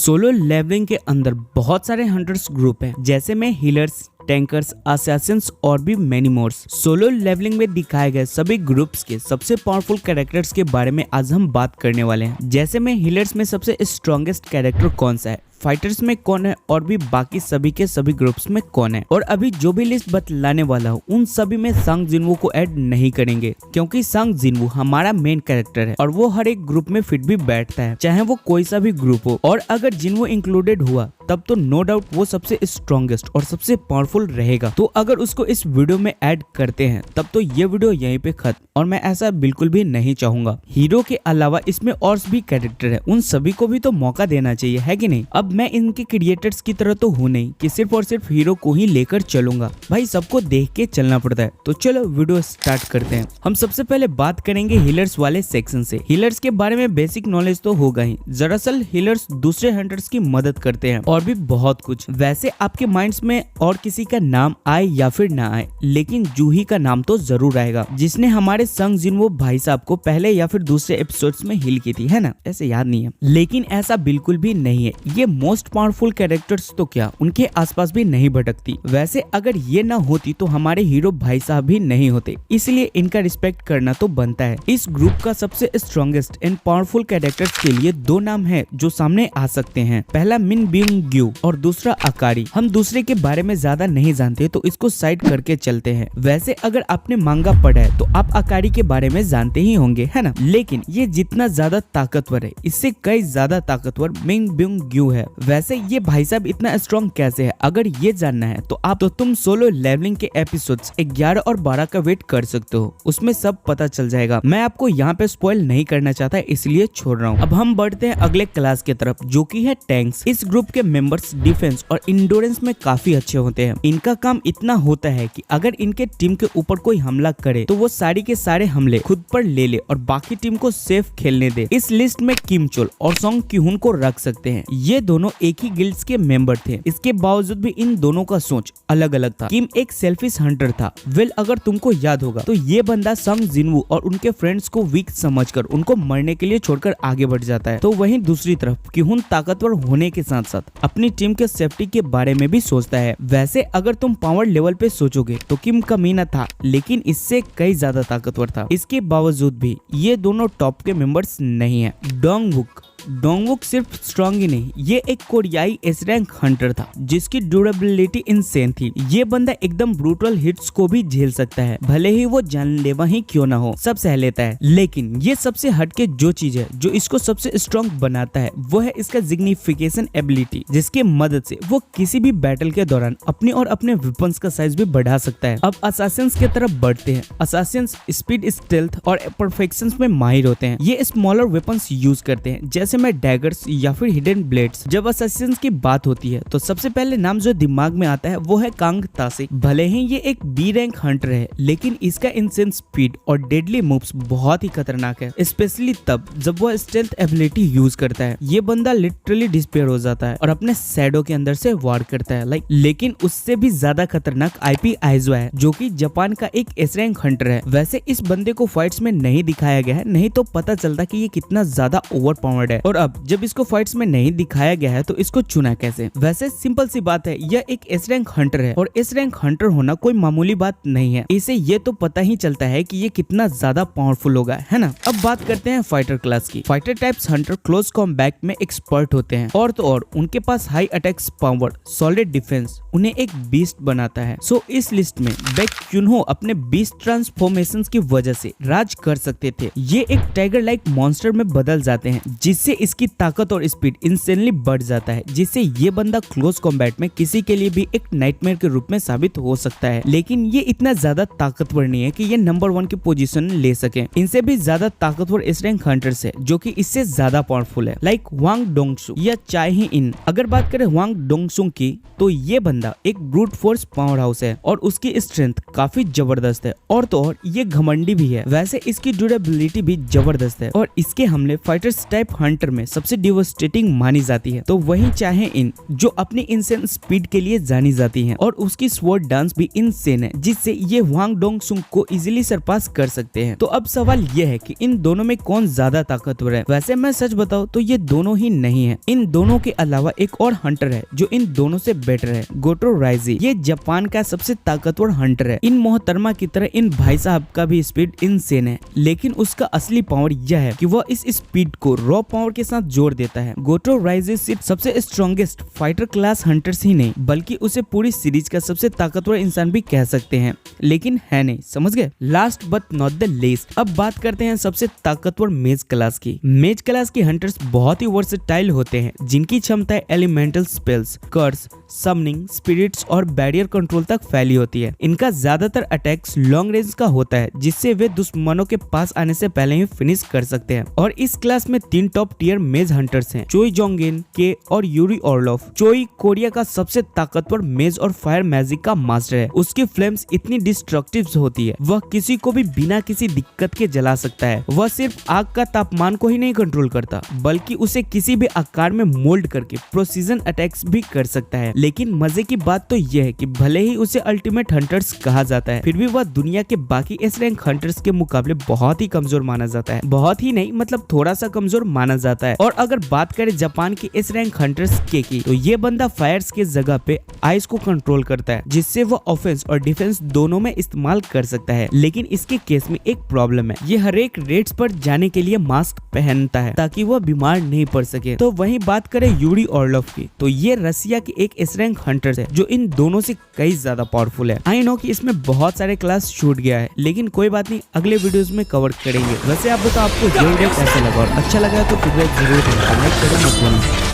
Solo levelling के अंदर बहुत सारे हंटर्स ग्रुप हैं, जैसे में हीलर्स, टैंकर्स, असैसिन्स और भी मेनी मोर्स। सोलो लेवलिंग में दिखाए गए सभी ग्रुप्स के सबसे पावरफुल कैरेक्टर्स के बारे में आज हम बात करने वाले हैं। जैसे में हीलर्स में सबसे स्ट्रॉन्गेस्ट कैरेक्टर कौन सा है, फाइटर्स में कौन है और भी बाकी सभी के सभी ग्रुप्स में कौन है। और अभी जो भी लिस्ट बतलाने वाला हूँ उन सभी में सांग जिनवू को ऐड नहीं करेंगे, क्योंकि सांग जिनवू हमारा मेन कैरेक्टर है और वो हर एक ग्रुप में फिट भी बैठता है, चाहे वो कोई सा भी ग्रुप हो। और अगर जिनवू इंक्लूडेड हुआ तब तो नो डाउट वो सबसे स्ट्रॉन्गेस्ट और सबसे पावरफुल रहेगा। तो अगर उसको इस वीडियो में ऐड करते हैं तब तो ये वीडियो यहीं पे खत्म, और मैं ऐसा बिल्कुल भी नहीं चाहूंगा। हीरो के अलावा इसमें और भी कैरेक्टर है, उन सभी को भी तो मौका देना चाहिए, है कि नहीं। अब मैं इनके क्रिएटर्स की तरह तो हूँ नहीं कि सिर्फ और सिर्फ हीरो को ही लेकर चलूंगा, भाई सबको देख के चलना पड़ता है। तो चलो वीडियो स्टार्ट करते हैं। हम सबसे पहले बात करेंगे हीलर्स वाले सेक्शन से। हीलर्स के बारे में बेसिक नॉलेज तो होगा ही। दरअसल हीलर्स दूसरे हंटर्स की मदद करते हैं और भी बहुत कुछ। वैसे आपके माइंड्स में और किसी का नाम आए या फिर ना आए, लेकिन जूही का नाम तो जरूर आएगा, जिसने हमारे संग जिनवू भाई साहब को पहले या फिर दूसरे एपिसोड्स में हील की थी, है ना। ऐसे याद नहीं है, लेकिन ऐसा बिल्कुल भी नहीं है। ये मोस्ट पावरफुल कैरेक्टर्स तो क्या उनके आसपास भी नहीं भटकती। वैसे अगर ये ना होती तो हमारे हीरो भाई साहब भी नहीं होते, इसलिए इनका रिस्पेक्ट करना तो बनता है। इस ग्रुप का सबसे स्ट्रॉन्गेस्ट एंड पावरफुल कैरेक्टर्स के लिए दो नाम है जो सामने आ सकते हैं। पहला मिन ब्यूंग ग्यू और दूसरा अकारी। हम दूसरे के बारे में ज्यादा नहीं जानते तो इसको साइड करके चलते हैं। वैसे अगर आपने मांगा पढ़ा है तो आप अकारी के बारे में जानते ही होंगे, है ना। लेकिन ये जितना ज्यादा ताकतवर है, इससे कई ज्यादा ताकतवर मिन ब्यूंग ग्यू है। वैसे ये भाई साहब इतना स्ट्रॉन्ग कैसे है, अगर ये जानना है तो तुम सोलो लेवलिंग के एपिसोड्स 11 और 12 का वेट कर सकते हो, उसमें सब पता चल जाएगा। मैं आपको यहाँ पे स्पॉइल नहीं करना चाहता, इसलिए छोड़ रहा हूँ। अब हम बढ़ते हैं अगले क्लास की तरफ, जो की है टैंक्स। इस ग्रुप के मेंबर्स डिफेंस और इंडोरेंस में काफी अच्छे होते हैं। इनका काम इतना होता है कि अगर इनके टीम के ऊपर कोई हमला करे तो वो सारी के सारे हमले खुद पर ले ले और बाकी टीम को सेफ खेलने दे। इस लिस्ट में किम चोल और सोंग क्यूहुन को रख सकते हैं। ये दोनों एक ही गिल्ड्स के मेंबर थे, इसके बावजूद भी इन दोनों का सोच अलग अलग था। किम एक सेल्फिश हंटर था। वेल अगर तुमको याद होगा तो ये बंदा संग जिनवू और उनके फ्रेंड्स को वीक समझकर उनको मरने के लिए छोड़कर आगे बढ़ जाता है। तो वहीं दूसरी तरफ क्यूहुन ताकतवर होने के साथ साथ अपनी टीम के सेफ्टी के बारे में भी सोचता है। वैसे अगर तुम पावर लेवल पे सोचोगे तो किम कमीना था, लेकिन इससे कई ज्यादा ताकतवर था। इसके बावजूद भी ये दोनों टॉप के मेंबर्स नहीं है। डोंगवुक सिर्फ स्ट्रॉन्ग ही नहीं, ये एक कोरियाई एस रैंक हंटर था जिसकी ड्यूरेबिलिटी इंसेन थी। ये बंदा एकदम ब्रूटल हिट्स को भी झेल सकता है, भले ही वो जानलेवा ही क्यों ना हो, सब सह लेता है। लेकिन ये सबसे हटके जो चीज है जो इसको सबसे स्ट्रॉन्ग बनाता है वो है इसका जिग्निफिकेशन एबिलिटी, जिसके मदद से वो किसी भी बैटल के दौरान अपने और अपने वेपन्स का साइज भी बढ़ा सकता है। अब असासिन्स की तरफ बढ़ते हैं। असासिन्स स्पीड, स्टेल्थ और परफेक्शन में माहिर होते हैं। ये स्मॉलर वेपन्स यूज करते हैं, जैसे में डैगर्स या फिर हिडन ब्लेड्स। जब असासिन्स की बात होती है तो सबसे पहले नाम जो दिमाग में आता है वो है कांग तासिक। भले ही ये एक बी रैंक हंटर है, लेकिन इसका इंसेन स्पीड और डेडली मूव्स बहुत ही खतरनाक है, स्पेशली तब जब वो स्टेल्थ एबिलिटी यूज करता है। ये बंदा लिटरली डिस्पेयर हो जाता है और अपने शैडो के अंदर से वार करता है। लेकिन उससे भी ज्यादा खतरनाक आईपी आइजुआ है, जो कि जापान का एक एस रैंक हंटर है। वैसे इस बंदे को फाइट्स में नहीं दिखाया गया है, नहीं तो पता चलता कि ये कितना ज्यादा ओवर पावर्ड है। और अब जब इसको फाइट्स में नहीं दिखाया गया है तो इसको चुना कैसे। वैसे सिंपल सी बात है, यह एक एस रैंक हंटर है और एस रैंक हंटर होना कोई मामूली बात नहीं है। इसे ये तो पता ही चलता है कि ये कितना ज्यादा पावरफुल होगा, है ना। अब बात करते हैं फाइटर क्लास की। Fighter types hunter close combat में एक्सपर्ट होते हैं, और तो और उनके पास high attacks power, solid defence उन्हें एक बीस्ट बनाता है। सो इस लिस्ट में बैक क्यूनहो अपने बीस्ट ट्रांसफॉर्मेशंस की वजह से राज कर सकते थे। ये एक टाइगर लाइक मॉन्स्टर में बदल जाते हैं, जिससे इसकी ताकत और स्पीड इंसेनली बढ़ जाता है, जिससे ये बंदा क्लोज कॉम्बैट में किसी के लिए भी एक नाइटमेयर के रूप में साबित हो सकता है। लेकिन ये इतना ज्यादा ताकतवर नहीं है कि ये नंबर 1 की पोजीशन ले सके। इनसे भी ज्यादा ताकतवर एस रैंक हंटर्स है जो कि इससे ज्यादा पावरफुल है, लाइक वांग डोंगसू या चाय ही इन। अगर बात करें वांग डोंगसू की तो ये बंदा एक ब्रूट फोर्स पावर हाउस है और उसकी स्ट्रेंथ काफी जबरदस्त है, और तो और ये घमंडी भी है। वैसे इसकी ड्यूरेबिलिटी भी जबरदस्त है और इसके हमले फाइटर्स टाइप हंटर हंटर में सबसे डिवास्टेटिंग मानी जाती है, तो वहीं चाहे इन जो अपनी इंसेन स्पीड के लिए जानी जाती है और उसकी स्वॉर्ड डांस भी इंसेन है, जिससे ये हुआंग डोंगसुक को इजीली सरपास कर सकते हैं। तो अब सवाल ये है कि इन दोनों में कौन ज्यादा ताकतवर है। वैसे मैं सच बताऊं तो ये दोनों ही नहीं है। इन दोनों के अलावा एक और हंटर है जो इन दोनों से बेटर है, गोटो राइजी। ये जापान का सबसे ताकतवर हंटर है। इन मोहतरमा की तरह इन भाई साहब का भी स्पीड इंसेन है, लेकिन उसका असली पावर यह है कि वह इस स्पीड को रॉ पावर के साथ जोड़ देता है। गोटो राइजी सिर्फ सबसे स्ट्रॉन्गेस्ट फाइटर क्लास हंटर्स ही नहीं बल्कि उसे पूरी सीरीज का सबसे ताकतवर इंसान भी कह सकते हैं, लेकिन है नहीं, समझ गए। Last but not the least, अब बात करते हैं सबसे ताकतवर मेज क्लास की। मेज क्लास के हंटर्स बहुत ही वर्सेटाइल होते हैं, जिनकी क्षमता एलिमेंटल स्पेल्स, कर्स, समनिंग, स्पिरिट्स और बैरियर कंट्रोल तक फैली होती है। इनका ज्यादातर अटैक्स लॉन्ग रेंज का होता है, जिससे वे दुश्मनों के पास आने से पहले ही फिनिश कर सकते हैं। और इस क्लास में 3 टॉप टियर मेज हंटर्स हैं, चोई जोंगिन, के और यूरी ओरलोफ। चोई कोरिया का सबसे ताकतवर मेज और फायर मैजिक का मास्टर है। उसकी फ्लेम्स इतनी डिस्ट्रक्टिव होती है, वह किसी को भी बिना किसी दिक्कत के जला सकता है। वह सिर्फ आग का तापमान को ही नहीं कंट्रोल करता, बल्कि उसे किसी भी आकार में मोल्ड करके प्रोसीजन अटैक्स भी कर सकता है। लेकिन मजे की बात तो यह है कि भले ही उसे अल्टीमेट हंटर्स कहा जाता है, फिर भी वह दुनिया के बाकी एस रैंक हंटर्स के मुकाबले बहुत ही कमजोर माना जाता है। बहुत ही नहीं, मतलब थोड़ा सा कमजोर माना जाता है। और अगर बात करें जापान के एस रैंक हंटर्स की, तो ये बंदा फायर्स के जगह पे आइस को कंट्रोल करता है, जिससे वह ऑफेंस और डिफेंस दोनों में इस्तेमाल कर सकता है। लेकिन इसके केस में एक प्रॉब्लम है, ये हर एक रेड्स पर जाने के लिए मास्क पहनता है ताकि वह बीमार नहीं पड़ सके। तो वहीं बात करें यूरी ओरलोफ की, तो ये रसिया की एक एस रैंक हंटर है जो इन दोनों से कई ज्यादा पावरफुल है। आई नो कि इसमें बहुत सारे क्लास छूट गया है, लेकिन कोई बात नहीं, अगले वीडियोस में कवर करेंगे। वैसे आप बताओ आपको ये वीडियो कैसा लगा, और अच्छा लगा तो फीडबैक जरूर देना, लाइक करो मत भूलना।